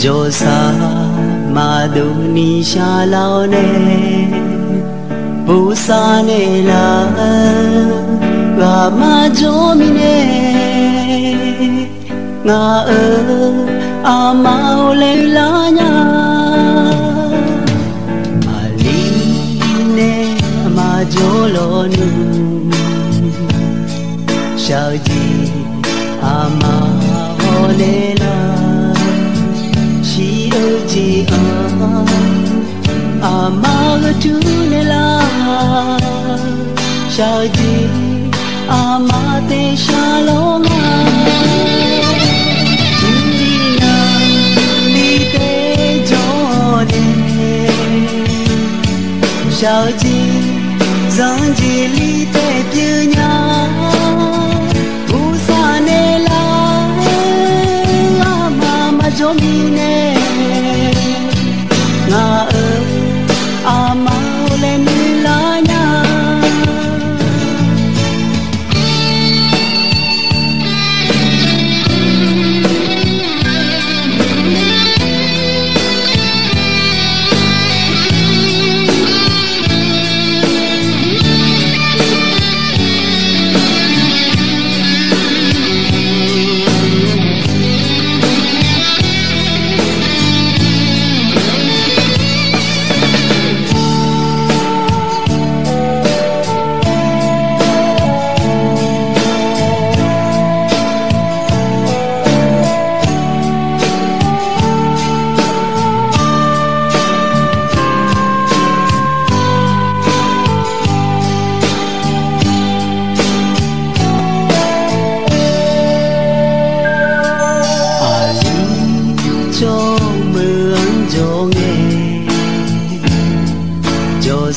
Josa maduni shalao ne Busa ne la Gama jomine Nga ama ole la nya Aline ama jolo nu Sao ji ama ole la Shi ji ama tu ne la Sao ji ama te shalom Sao chi dáng chi li te piu nya u sa ne la ma jo mi ne nga ama le ni la nya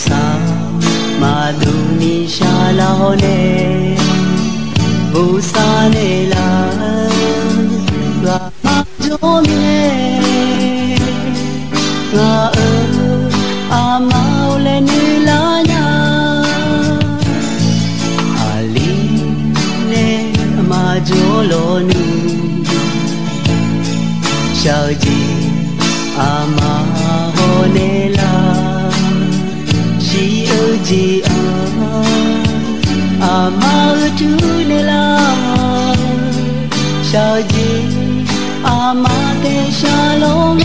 Sa maduni shalao ne Busa ne la Gama jo ne Nga ama ole ni la nya Ali ne ama jolo nu Sao ji ama hone la Shi ji ama tu ne la Sao ji ama te shalom